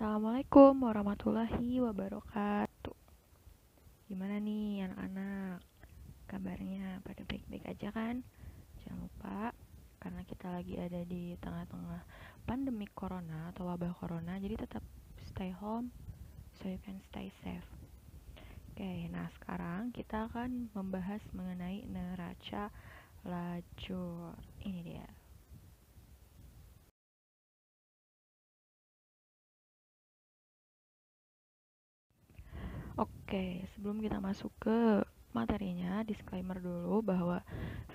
Assalamualaikum warahmatullahi wabarakatuh. Gimana nih anak-anak? Kabarnya pada baik-baik aja kan? Jangan lupa, karena kita lagi ada di tengah-tengah pandemi corona atau wabah corona, jadi tetap stay home so you can stay safe. Oke, nah sekarang kita akan membahas mengenai neraca lajur. Ini dia. Oke, sebelum kita masuk ke materinya, disclaimer dulu bahwa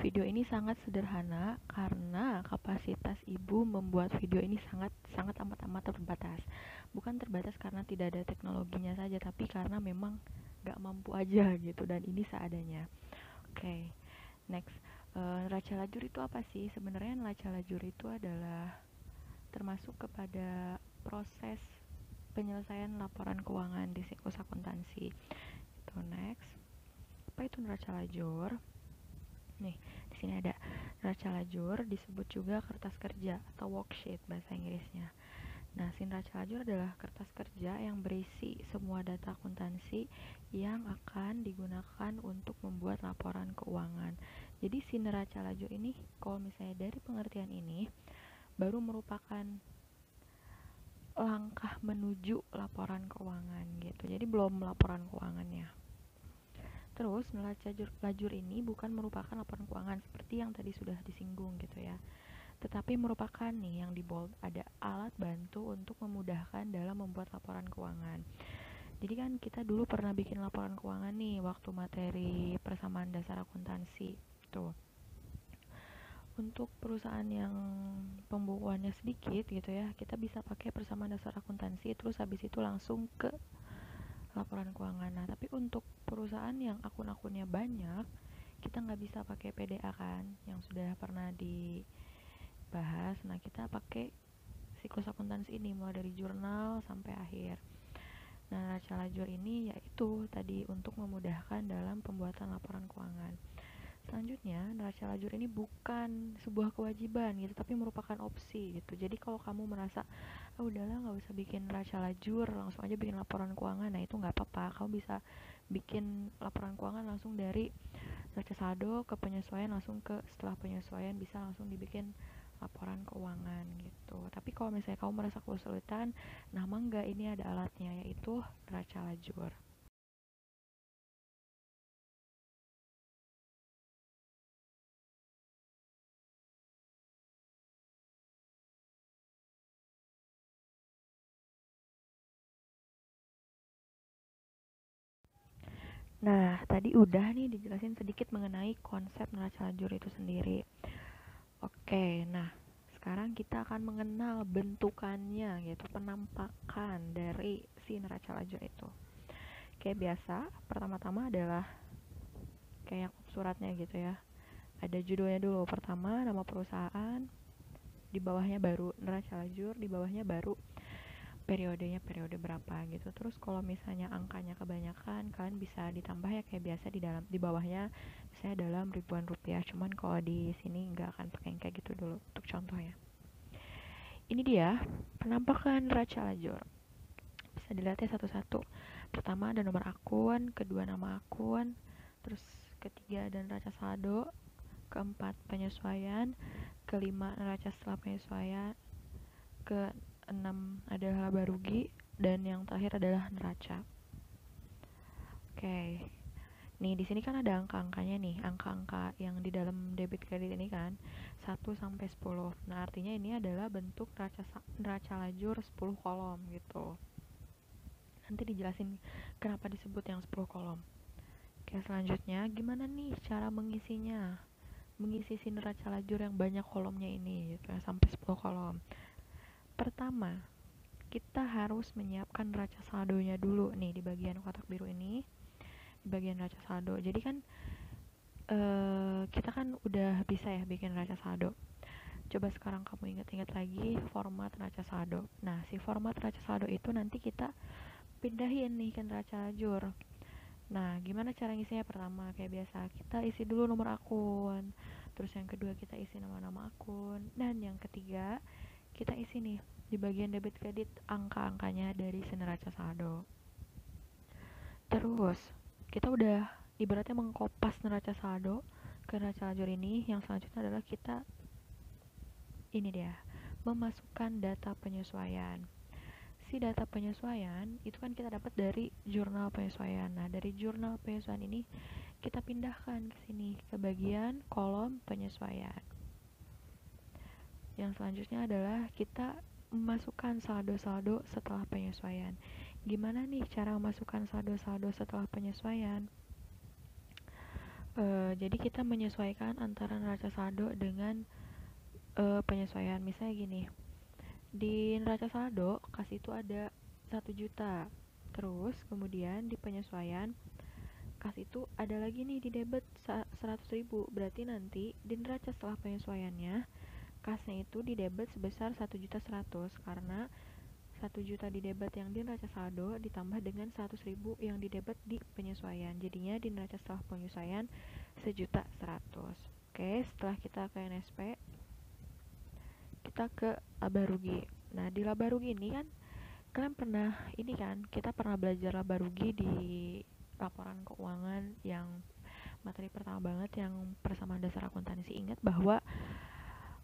video ini sangat sederhana karena kapasitas ibu membuat video ini sangat sangat amat terbatas. Bukan terbatas karena tidak ada teknologinya saja, tapi karena memang gak mampu aja gitu, dan ini seadanya. Oke, next. Neraca lajur itu apa sih? Sebenarnya neraca lajur itu adalah termasuk kepada proses penyelesaian laporan keuangan di siklus akuntansi. Itu next. Apa itu neraca lajur? Nih, di sini ada neraca lajur, disebut juga kertas kerja atau worksheet bahasa Inggrisnya. Nah, si neraca lajur adalah kertas kerja yang berisi semua data akuntansi yang akan digunakan untuk membuat laporan keuangan. Jadi si neraca lajur ini, kalau misalnya dari pengertian ini, baru merupakan langkah menuju laporan keuangan gitu. Jadi belum laporan keuangannya. Terus neraca lajur ini bukan merupakan laporan keuangan seperti yang tadi sudah disinggung gitu ya. Tetapi merupakan nih yang di bold, ada alat bantu untuk memudahkan dalam membuat laporan keuangan. Jadi kan kita dulu pernah bikin laporan keuangan nih waktu materi persamaan dasar akuntansi. Tuh. Untuk perusahaan yang pembukuannya sedikit gitu ya, kita bisa pakai persamaan dasar akuntansi terus habis itu langsung ke laporan keuangan. Nah, tapi untuk perusahaan yang akun-akunnya banyak, kita nggak bisa pakai PDA kan, yang sudah pernah dibahas. Nah, kita pakai siklus akuntansi ini mulai dari jurnal sampai akhir. Nah, neraca lajur ini yaitu tadi untuk memudahkan dalam pembuatan laporan keuangan. Selanjutnya, neraca lajur ini bukan sebuah kewajiban gitu, tapi merupakan opsi gitu. Jadi kalau kamu merasa, udahlah nggak usah bikin neraca lajur, langsung aja bikin laporan keuangan, nah itu nggak apa-apa. Kamu bisa bikin laporan keuangan langsung dari neraca saldo ke penyesuaian, langsung ke setelah penyesuaian bisa langsung dibikin laporan keuangan gitu. Tapi kalau misalnya kamu merasa kesulitan, nah mangga ini ada alatnya yaitu neraca lajur. Nah, tadi udah nih dijelasin sedikit mengenai konsep neraca lajur itu sendiri. Oke, nah sekarang kita akan mengenal bentukannya gitu, penampakan dari si neraca lajur itu. Kayak biasa, pertama-tama adalah kayak suratnya gitu ya. Ada judulnya dulu, pertama nama perusahaan, di bawahnya baru neraca lajur, di bawahnya baru periodenya periode berapa gitu. Terus kalau misalnya angkanya kebanyakan, kalian bisa ditambah ya kayak biasa di dalam di bawahnya saya dalam ribuan rupiah. Cuman kalau di sini nggak akan pakai yang kayak gitu dulu untuk contohnya. Ini dia penampakan neraca lajur. Bisa dilihat ya satu-satu. Pertama ada nomor akun, kedua nama akun, terus ketiga ada neraca saldo, keempat penyesuaian, kelima neraca setelah penyesuaian, keenam adalah laba rugi, dan yang terakhir adalah neraca. Oke. Nih, di sini kan ada angka-angkanya nih, angka-angka yang di dalam debit kredit ini kan 1 sampai 10. Nah, artinya ini adalah bentuk neraca lajur 10 kolom gitu. Nanti dijelasin kenapa disebut yang 10 kolom. Oke, selanjutnya gimana nih cara mengisinya? Mengisi si neraca lajur yang banyak kolomnya ini gitu ya, sampai 10 kolom. Pertama, kita harus menyiapkan neraca saldonya dulu nih di bagian kotak biru ini, di bagian neraca saldo. Jadi kan kita kan udah bisa ya bikin neraca saldo. Coba sekarang kamu ingat-ingat lagi format neraca saldo. Nah, si format neraca saldo itu nanti kita pindahin nih ke neraca lajur. Nah, gimana cara ngisinya? Pertama, kayak biasa, kita isi dulu nomor akun. Terus yang kedua kita isi nama-nama akun. Dan yang ketiga, kita isi nih di bagian debit kredit angka-angkanya dari si neraca saldo. Terus kita udah ibaratnya mengkopas neraca saldo ke neraca lajur ini. Yang selanjutnya adalah kita ini dia, memasukkan data penyesuaian. Si data penyesuaian itu kan kita dapat dari jurnal penyesuaian. Nah, dari jurnal penyesuaian ini kita pindahkan ke sini ke bagian kolom penyesuaian. Yang selanjutnya adalah kita memasukkan saldo-saldo setelah penyesuaian. Gimana nih cara memasukkan saldo-saldo setelah penyesuaian? Jadi kita menyesuaikan antara neraca saldo dengan penyesuaian. Misalnya gini, di neraca saldo kas itu ada 1 juta. Terus kemudian di penyesuaian kas itu ada lagi nih di debit 100.000. Berarti nanti di neraca setelah penyesuaiannya kasnya itu di debit sebesar 1.100.000 karena 1 juta di debit yang di neraca saldo ditambah dengan 100.000 yang di debit di penyesuaian. Jadinya di neraca setelah penyesuaian 1.100.000. Oke, setelah kita ke NSP, kita ke laba rugi. Nah, di laba rugi ini kan kalian pernah ini kan, kita pernah belajar laba rugi di laporan keuangan yang materi pertama banget yang persamaan dasar akuntansi. Ingat bahwa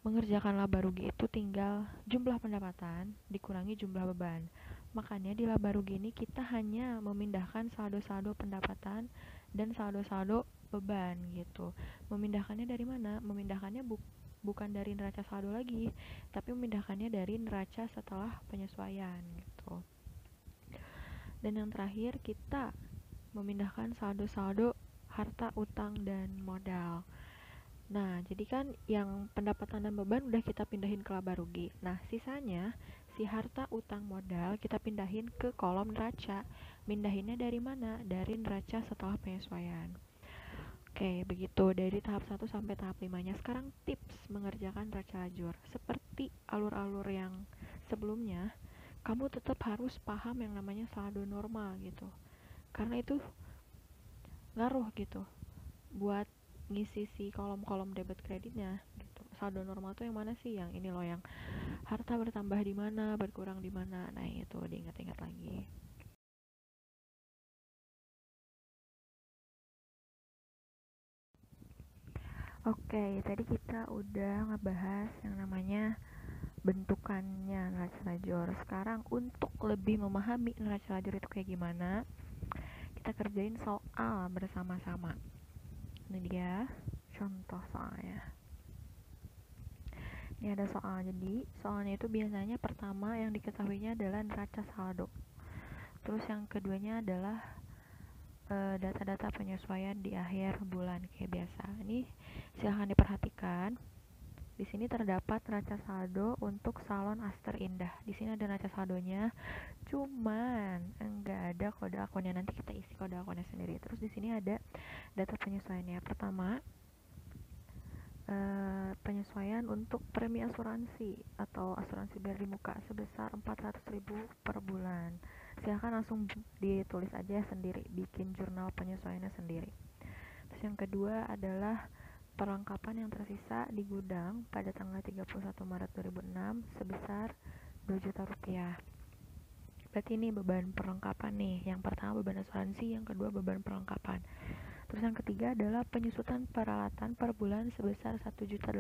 mengerjakan laba rugi itu tinggal jumlah pendapatan dikurangi jumlah beban. Makanya di laba rugi ini kita hanya memindahkan saldo-saldo pendapatan dan saldo-saldo beban gitu. Memindahkannya dari mana? Memindahkannya bukan dari neraca saldo lagi, tapi memindahkannya dari neraca setelah penyesuaian gitu. Dan yang terakhir kita memindahkan saldo-saldo harta, utang, dan modal. Nah, jadi kan yang pendapatan dan beban udah kita pindahin ke laba rugi. Nah, sisanya si harta, utang, modal kita pindahin ke kolom neraca. Pindahinnya dari mana? Dari neraca setelah penyesuaian. Oke, begitu dari tahap 1 sampai tahap 5-nya. Sekarang tips mengerjakan neraca lajur. Seperti alur-alur yang sebelumnya, kamu tetap harus paham yang namanya saldo normal gitu. Karena itu ngaruh gitu buat ngisi si kolom-kolom debit kreditnya gitu. Saldo normal tuh yang mana sih? Yang ini loh, yang harta bertambah di mana, berkurang di mana. Nah, itu diingat-ingat lagi. Oke, tadi kita udah ngebahas yang namanya bentukannya neraca lajur. Sekarang untuk lebih memahami neraca lajur itu kayak gimana, kita kerjain soal bersama-sama. Ini dia contoh soalnya. Ini ada soal. Jadi soalnya itu biasanya pertama yang diketahuinya adalah neraca saldo. Terus yang keduanya adalah data-data penyesuaian di akhir bulan kayak biasa. Ini silahkan diperhatikan. Di sini terdapat neraca saldo untuk salon Aster Indah. Di sini ada neraca saldonya, cuman enggak ada kode akunnya. Nanti kita isi kode akunnya sendiri. Terus di sini ada data penyesuaiannya. Pertama, penyesuaian untuk premi asuransi atau asuransi bayar di muka sebesar 400.000 per bulan. Silahkan langsung ditulis aja sendiri, bikin jurnal penyesuaiannya sendiri. Terus yang kedua adalah perlengkapan yang tersisa di gudang pada tanggal 31 Maret 2006 sebesar 2 juta rupiah. Berarti ini beban perlengkapan nih. Yang pertama beban asuransi, yang kedua beban perlengkapan. Terus yang ketiga adalah penyusutan peralatan per bulan sebesar 1.800.000.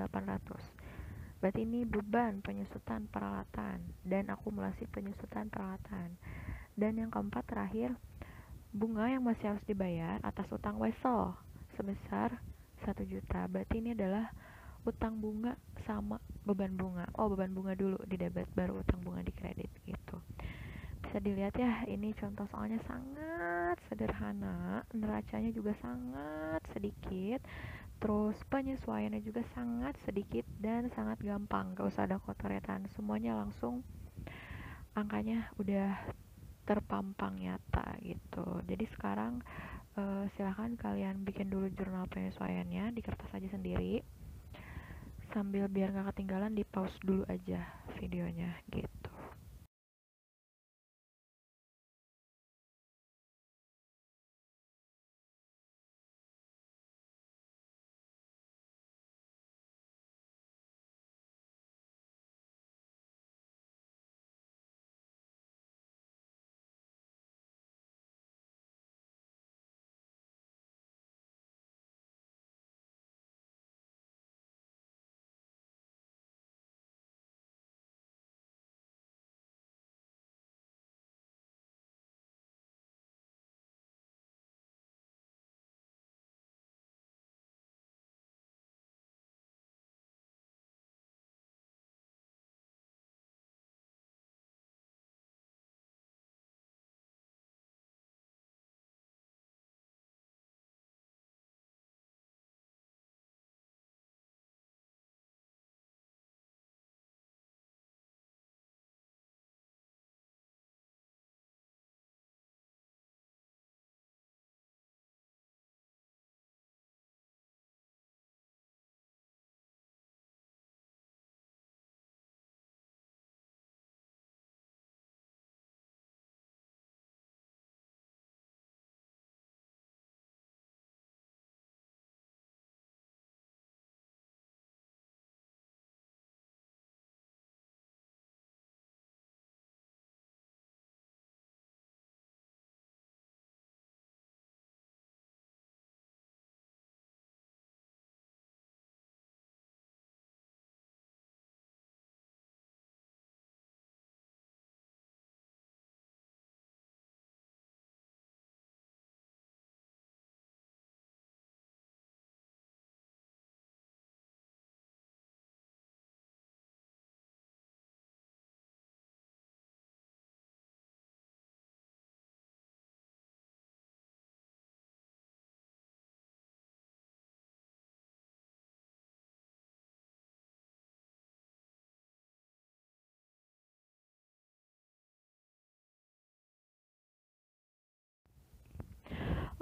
Berarti ini beban penyusutan peralatan dan akumulasi penyusutan peralatan. Dan yang keempat terakhir, bunga yang masih harus dibayar atas utang wesel sebesar 1 juta. Berarti ini adalah utang bunga sama beban bunga. Oh, beban bunga dulu di debit, baru utang bunga di kredit gitu. Bisa dilihat ya, ini contoh soalnya sangat sederhana, neracanya juga sangat sedikit, terus penyesuaiannya juga sangat sedikit dan sangat gampang, gak usah ada kotoretan, semuanya langsung angkanya udah terpampang nyata gitu. Jadi sekarang silahkan kalian bikin dulu jurnal penyesuaiannya di kertas aja sendiri, sambil biar gak ketinggalan di pause dulu aja videonya gitu.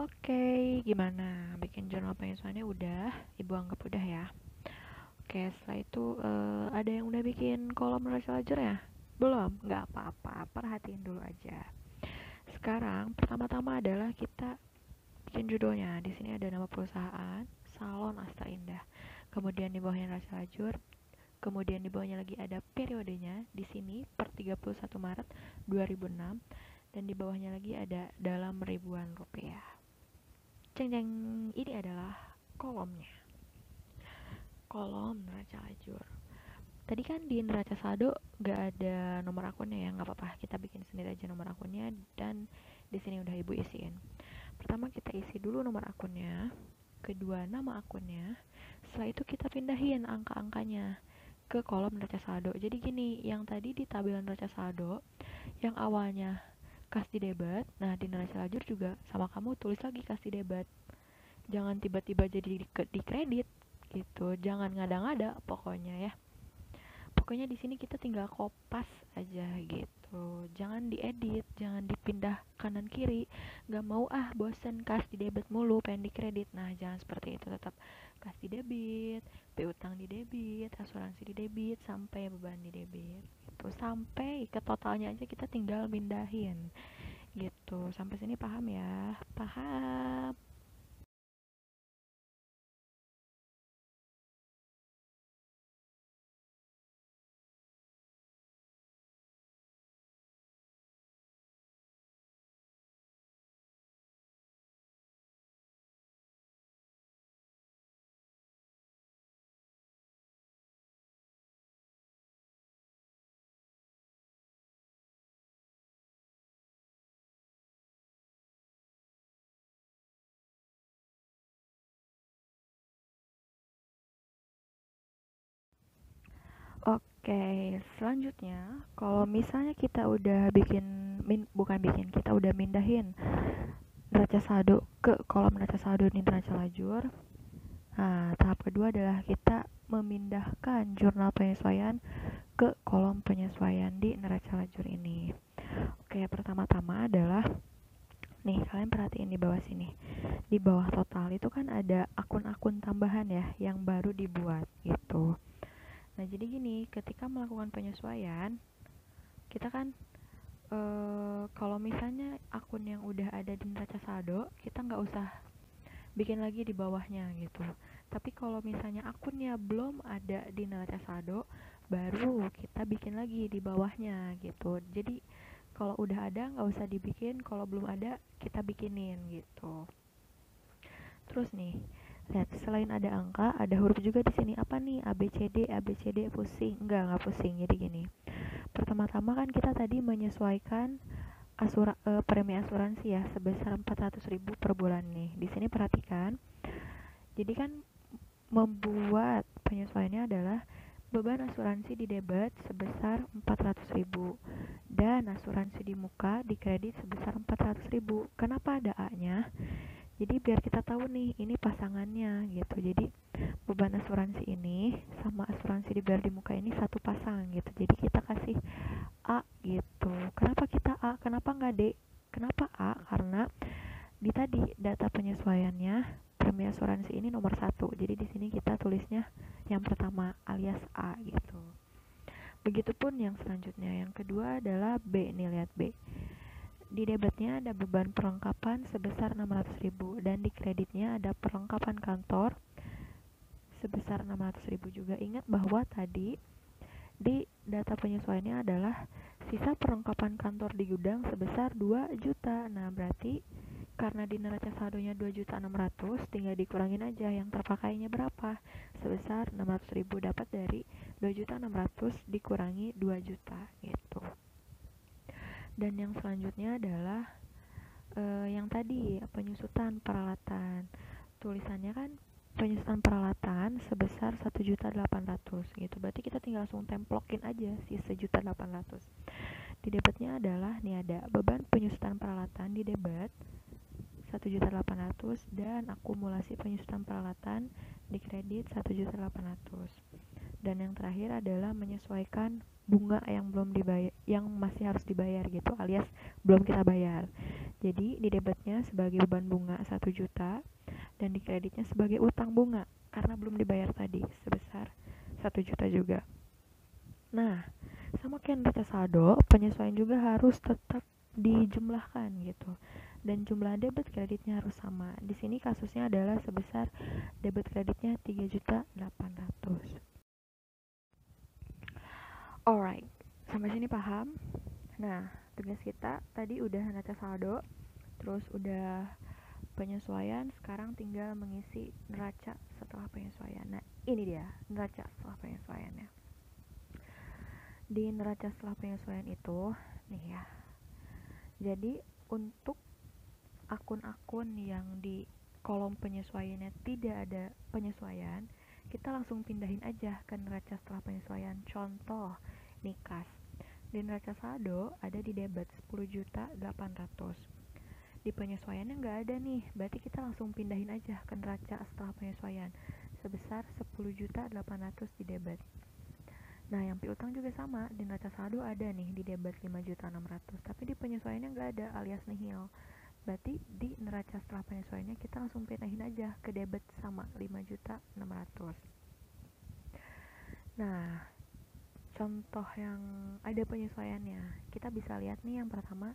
Oke, gimana? Bikin jurnal penyesuaiannya udah? Ibu anggap udah ya. Oke, setelah itu ada yang udah bikin kolom neraca ledger ya? Belum? Nggak apa-apa, perhatiin dulu aja. Sekarang, pertama-tama adalah kita bikin judulnya. Di sini ada nama perusahaan, Salon Asta Indah. Kemudian di bawahnya neraca ledger, kemudian di bawahnya lagi ada periodenya. Di sini per 31 Maret 2006 dan di bawahnya lagi ada dalam ribuan rupiah. Ceng ceng, ini adalah kolomnya. Kolom neraca ledger. Tadi kan di neraca saldo gak ada nomor akunnya ya, nggak apa-apa, kita bikin sendiri aja nomor akunnya dan di sini udah ibu isiin. Pertama kita isi dulu nomor akunnya, kedua nama akunnya, setelah itu kita pindahin angka-angkanya ke kolom neraca saldo. Jadi gini, yang tadi di tabel neraca saldo yang awalnya kas di debit, nah di neraca ledger juga sama kamu tulis lagi kas di debit. Jangan tiba-tiba jadi di kredit gitu, jangan ngada-ngada pokoknya ya. Pokoknya di sini kita tinggal kopas aja gitu, jangan diedit, jangan dipindah kanan kiri. Nggak mau bosen kas di debit mulu pengen di kredit, nah jangan seperti itu, tetap kas di debit, piutang di debit, asuransi di debit, sampai beban di debit gitu, sampai ke totalnya aja kita tinggal pindahin gitu. Sampai sini paham ya? Paham. Oke, selanjutnya kalau misalnya kita udah bukan bikin, kita udah mindahin neraca saldo ke kolom neraca saldo di neraca lajur. Nah, tahap kedua adalah kita memindahkan jurnal penyesuaian ke kolom penyesuaian di neraca lajur ini. Oke, pertama-tama adalah nih, kalian perhatiin di bawah sini. Di bawah total itu kan ada akun-akun tambahan ya yang baru dibuat gitu. Nah, jadi gini, ketika melakukan penyesuaian, kita kan kalau misalnya akun yang udah ada di neraca saldo, kita nggak usah bikin lagi di bawahnya gitu. Tapi kalau misalnya akunnya belum ada di neraca saldo, baru kita bikin lagi di bawahnya gitu. Jadi kalau udah ada nggak usah dibikin, kalau belum ada kita bikinin gitu. Terus nih, lihat selain ada angka, ada huruf juga di sini. Apa nih? A B C D pusing? Enggak pusing. Jadi gini. Pertama-tama kan kita tadi menyesuaikan premi asuransi ya sebesar 400.000 per bulan nih. Di sini perhatikan. Jadi kan membuat penyesuaiannya adalah beban asuransi di debit sebesar 400.000 dan asuransi di muka di kredit sebesar 400.000. Kenapa ada A-nya? Jadi biar kita tahu nih ini pasangannya gitu. Jadi beban asuransi ini sama asuransi di bayar di muka ini satu pasang gitu. Jadi kita kasih A gitu. Kenapa kita A? Kenapa nggak D? Kenapa A? Karena di tadi data penyesuaiannya premi asuransi ini nomor satu. Jadi di sini kita tulisnya yang pertama alias A gitu. Begitupun yang selanjutnya. Yang kedua adalah B. Nih lihat B. Di debitnya ada beban perlengkapan sebesar 600.000 dan di kreditnya ada perlengkapan kantor sebesar 600.000 juga. Ingat bahwa tadi di data penyesuaiannya adalah sisa perlengkapan kantor di gudang sebesar 2 juta. Nah, berarti karena di neraca saldonya 2.600.000, tinggal dikurangin aja yang terpakainya berapa. Sebesar 600.000 dapat dari 2.600.000 dikurangi 2 juta gitu. Dan yang selanjutnya adalah yang tadi penyusutan peralatan. Tulisannya kan penyusutan peralatan sebesar 1.800.000 gitu. Berarti kita tinggal langsung templokin aja si 1.800.000. Di debitnya adalah nih ada beban penyusutan peralatan di debit 1.800.000 dan akumulasi penyusutan peralatan di kredit 1.800.000. Dan yang terakhir adalah menyesuaikan bunga yang belum dibayar, yang masih harus dibayar gitu, alias belum kita bayar. Jadi di debitnya sebagai beban bunga 1 juta dan di kreditnya sebagai utang bunga karena belum dibayar tadi sebesar 1 juta juga. Nah, sama kayak neraca saldo, penyesuaian juga harus tetap dijumlahkan gitu. Dan jumlah debit kreditnya harus sama. Di sini kasusnya adalah sebesar debit kreditnya 3.800.000. Alright, sampai sini paham? Nah, tugas kita tadi udah neraca saldo, terus udah penyesuaian, sekarang tinggal mengisi neraca setelah penyesuaian. Nah, ini dia neraca setelah penyesuaiannya. Di neraca setelah penyesuaian itu, nih ya. Jadi, untuk akun-akun yang di kolom penyesuaiannya tidak ada penyesuaian, kita langsung pindahin aja ke neraca setelah penyesuaian. Contoh, nih kas. Di neraca saldo ada di debit 10.800.000. Di penyesuaiannya nggak ada nih, berarti kita langsung pindahin aja ke neraca setelah penyesuaian sebesar 10.800.000 di debit. Nah, yang piutang juga sama, di neraca saldo ada nih di debit 5.600.000, tapi di penyesuaiannya nggak ada alias nihil. Berarti di neraca setelah penyesuaiannya kita langsung pindahin aja ke debit sama 5.600.000. Nah, contoh yang ada penyesuaiannya, kita bisa lihat nih yang pertama,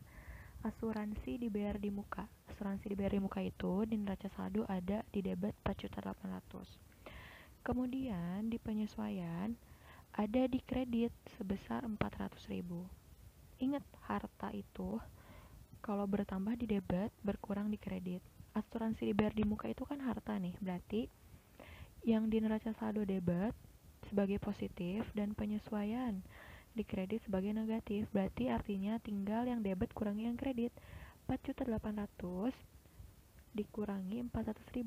asuransi dibayar di muka. Asuransi dibayar di muka itu di neraca saldo ada di debit 4.800.000. Kemudian di penyesuaian ada di kredit sebesar 400.000. Ingat, harta itu kalau bertambah di debit, berkurang di kredit. Asuransi dibayar di muka itu kan harta nih, berarti yang di neraca saldo debit sebagai positif dan penyesuaian di kredit sebagai negatif. Berarti artinya tinggal yang debit kurangi yang kredit. 4.800.000 dikurangi 400.000,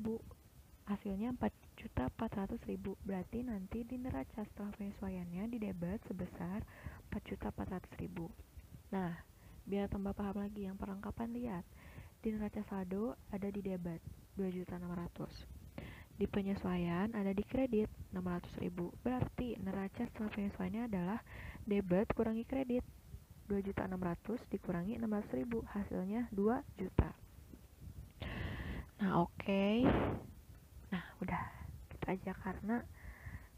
hasilnya 4.400.000. Berarti nanti di neraca setelah penyesuaiannya di debit sebesar 4.400.000. Nah, biar tambah paham lagi yang perlengkapan, lihat di neraca saldo ada di debit 2.600.000, di penyesuaian ada di kredit 600.000. Berarti neraca setelah penyesuaiannya adalah debit kurangi kredit. 2.600.000 dikurangi 600.000, hasilnya 2 juta. Nah, oke. Nah, udah gitu aja, karena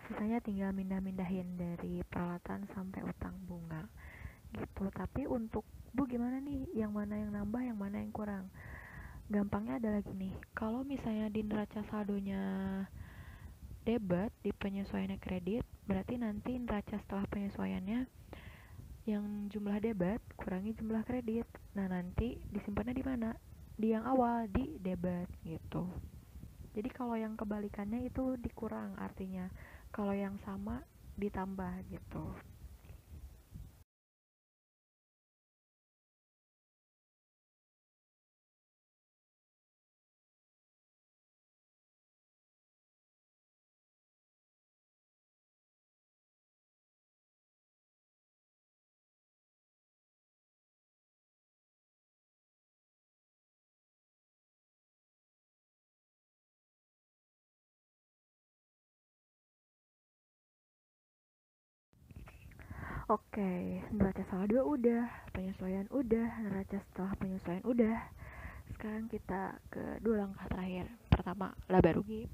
sisanya tinggal mindah-mindahin dari peralatan sampai utang bunga gitu. Tapi untuk Bu gimana nih, yang mana yang nambah, yang mana yang kurang? Gampangnya ada lagi nih, kalau misalnya di neraca saldonya debit, di penyesuaiannya kredit, berarti nanti neraca setelah penyesuaiannya yang jumlah debit kurangi jumlah kredit. Nah, nanti disimpannya di mana? Di yang awal, di debit gitu. Jadi kalau yang kebalikannya itu dikurang artinya, kalau yang sama ditambah gitu. Oke, neraca saldo udah, penyesuaian udah, neraca setelah penyesuaian udah. Sekarang kita ke dua langkah terakhir. Pertama, laba rugi.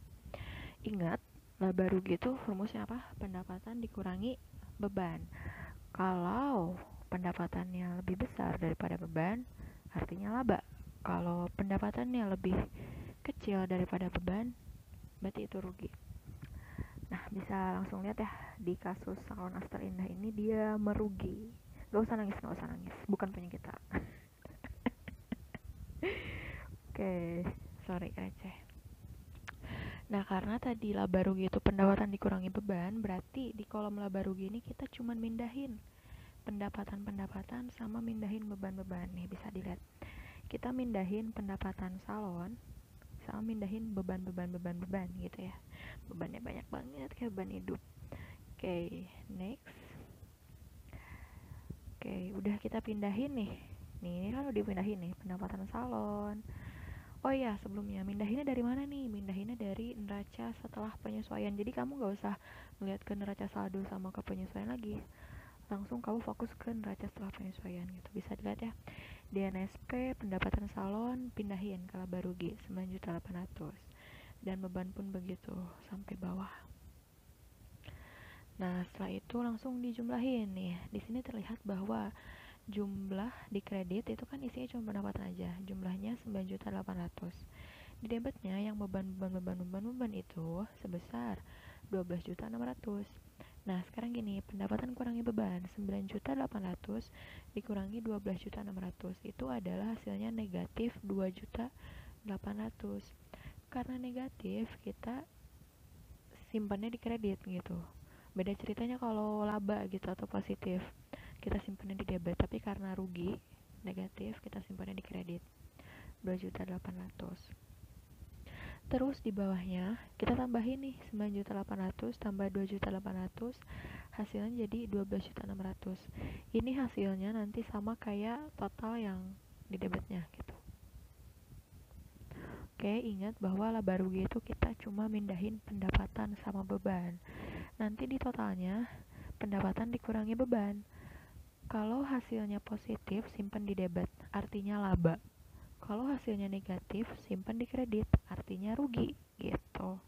Ingat, laba rugi itu rumusnya apa? Pendapatan dikurangi beban. Kalau pendapatannya lebih besar daripada beban, artinya laba. Kalau pendapatannya lebih kecil daripada beban, berarti itu rugi. Nah, bisa langsung lihat ya, di kasus salon Aster Indah ini dia merugi. Gak usah nangis, gak usah nangis, bukan punya kita. Oke, sorry receh. Nah, karena tadi laba rugi itu pendapatan dikurangi beban, berarti di kolom laba rugi ini kita cuma mindahin pendapatan-pendapatan sama mindahin beban-beban. Nih, bisa dilihat. Kita mindahin pendapatan salon sama mindahin beban gitu ya. Bebannya banyak banget kayak beban hidup. Oke, next. Oke, udah kita pindahin nih. Nih, ini kan udah dipindahin nih pendapatan salon, Oh iya, sebelumnya mindahinnya dari mana nih? Mindahinnya dari neraca setelah penyesuaian. Jadi kamu nggak usah melihat ke neraca saldo sama ke penyesuaian lagi. Langsung kamu fokus ke neraca setelah penyesuaian gitu. Bisa dilihat ya. Di NSP pendapatan salon pindahin ke laba rugi 9.800.000. Dan beban pun begitu sampai bawah. Nah, setelah itu langsung dijumlahin nih. Di sini terlihat bahwa jumlah di kredit itu kan isinya cuma pendapatan aja. Jumlahnya 9.800.000. Di debitnya yang beban itu sebesar 12.600.000. Nah, sekarang gini, pendapatan kurangi beban 9.800.000 dikurangi 12.600.000 itu adalah hasilnya negatif 2.800.000. Karena negatif, kita simpannya di kredit gitu. Beda ceritanya kalau laba gitu atau positif, kita simpannya di debit, tapi karena rugi negatif kita simpannya di kredit 2.800.000. Terus di bawahnya kita tambahin nih 9.800.000 tambah 2.800.000, hasilnya jadi 12.600.000. Ini hasilnya nanti sama kayak total yang di debitnya gitu. Oke, ingat bahwa laba rugi itu kita cuma mindahin pendapatan sama beban. Nanti di totalnya pendapatan dikurangi beban. Kalau hasilnya positif simpan di debit, artinya laba. Kalau hasilnya negatif simpan di kredit, artinya rugi gitu.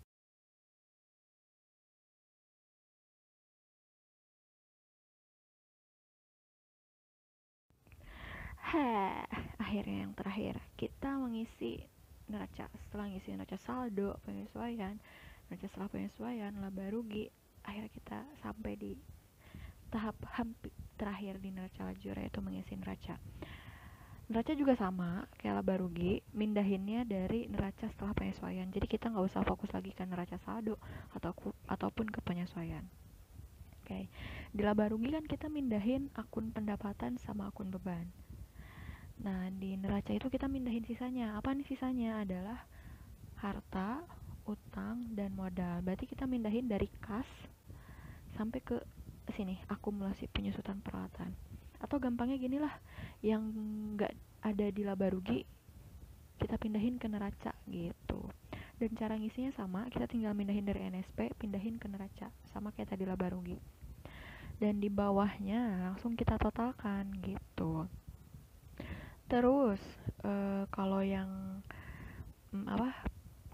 Heh, akhirnya yang terakhir kita mengisi neraca. Setelah ngisi neraca saldo, penyesuaian, neraca setelah penyesuaian, laba rugi, akhirnya kita sampai di tahap hampir terakhir di neraca lajur, yaitu mengisi neraca. Neraca juga sama kayak laba rugi, mindahinnya dari neraca setelah penyesuaian. Jadi kita nggak usah fokus lagi ke neraca saldo ataupun ke penyesuaian. Oke, di laba rugi kan kita mindahin akun pendapatan sama akun beban. Nah, di neraca itu kita mindahin sisanya. Apa nih sisanya? Adalah harta, utang, dan modal. Berarti kita mindahin dari kas sampai ke sini, akumulasi penyusutan peralatan. Atau gampangnya gini lah, yang nggak ada di laba rugi, kita pindahin ke neraca gitu. Dan cara ngisinya sama, kita tinggal mindahin dari NSP, pindahin ke neraca. Sama kayak tadi laba rugi. Dan di bawahnya langsung kita totalkan gitu. Terus kalau yang apa?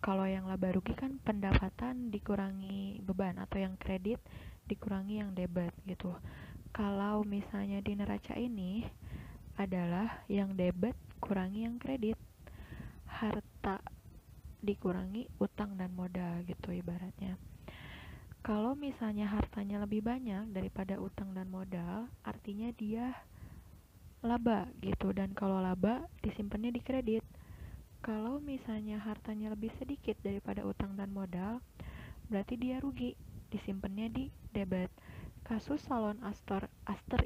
Kalau yang laba rugi kan pendapatan dikurangi beban, atau yang kredit dikurangi yang debit gitu. Kalau misalnya di neraca ini adalah yang debit kurangi yang kredit, harta dikurangi utang dan modal gitu ibaratnya. Kalau misalnya hartanya lebih banyak daripada utang dan modal, artinya dia laba gitu. Dan kalau laba disimpannya di kredit. Kalau misalnya hartanya lebih sedikit daripada utang dan modal, berarti dia rugi, disimpannya di debit. Kasus salon Aster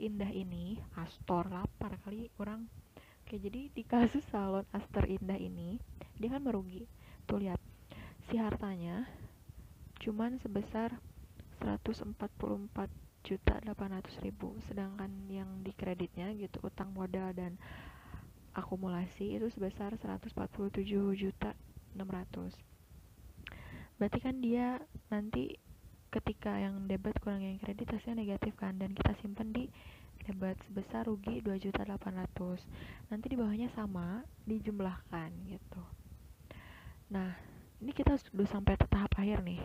Indah ini, Astor lapar kali orang. Oke, jadi di kasus salon Aster Indah ini, dia kan merugi. Tuh lihat, si hartanya cuman sebesar 144.800.000, sedangkan yang di kreditnya gitu, utang modal dan akumulasi itu sebesar 147.600.000. Berarti kan dia nanti ketika yang debit kurang yang kredit hasilnya negatif kan, dan kita simpan di debit sebesar rugi 2.800.000. Nanti di bawahnya sama dijumlahkan gitu. Nah, ini kita sudah sampai ke tahap akhir nih.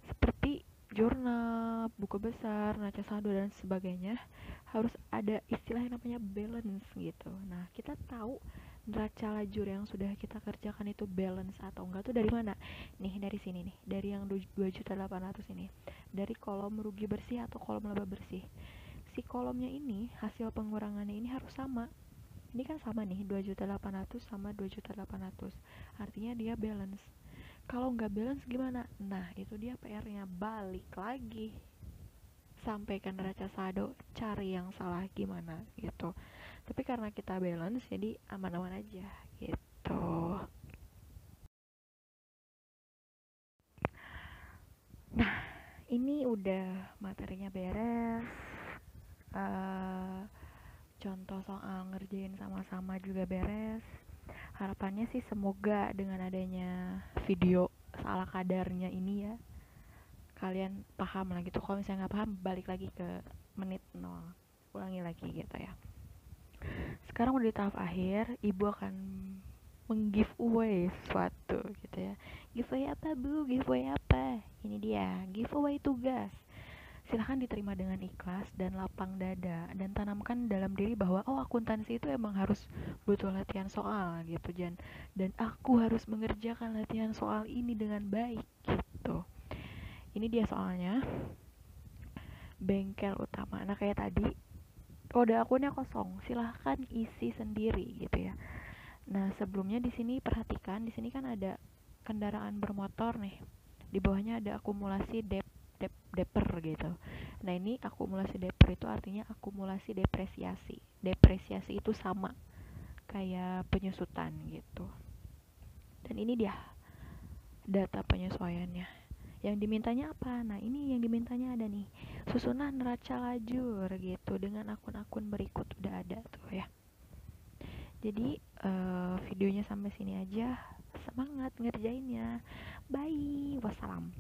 Seperti jurnal, buku besar, neraca saldo dan sebagainya, harus ada istilah yang namanya balance gitu. Nah, kita tahu neraca lajur yang sudah kita kerjakan itu balance atau enggak tuh dari mana? Nih, dari sini nih, dari yang 2.800.000 ini. Dari kolom rugi bersih atau kolom laba bersih. Si kolomnya ini, hasil pengurangannya ini harus sama. Ini kan sama nih, 2.800.000 sama 2.800.000. Artinya dia balance. Kalau nggak balance gimana? Nah, itu dia PR-nya, balik lagi sampai ke neraca saldo, cari yang salah gimana gitu. Tapi karena kita balance jadi aman-aman aja gitu. Nah, ini udah materinya beres. uh, Contoh soal ngerjain sama-sama juga beres. harapannya sih semoga dengan adanya video salah kadarnya ini ya, kalian paham lah gitu. Kalau misalnya nggak paham, balik lagi ke menit 0, ulangi lagi gitu ya. Sekarang udah di tahap akhir, ibu akan meng-giveaway sesuatu gitu ya. Giveaway apa bu? Giveaway apa? Ini dia, giveaway tugas. Silahkan diterima dengan ikhlas dan lapang dada, dan tanamkan dalam diri bahwa oh, akuntansi itu emang harus butuh latihan soal gitu, dan aku harus mengerjakan latihan soal ini dengan baik gitu. Ini dia soalnya, bengkel utama. Nah kayak tadi, kode akunnya kosong, silahkan isi sendiri gitu ya. Nah sebelumnya di sini perhatikan, di sini kan ada kendaraan bermotor nih, di bawahnya ada akumulasi deper gitu. Nah ini akumulasi deper itu artinya akumulasi depresiasi. Depresiasi itu sama kayak penyusutan gitu. Dan ini dia data penyesuaiannya. Yang dimintanya apa? Nah ini yang dimintanya ada nih, susunan neraca lajur gitu dengan akun-akun berikut udah ada tuh ya. Jadi videonya sampai sini aja. Semangat ngerjainnya. Bye. Wassalam.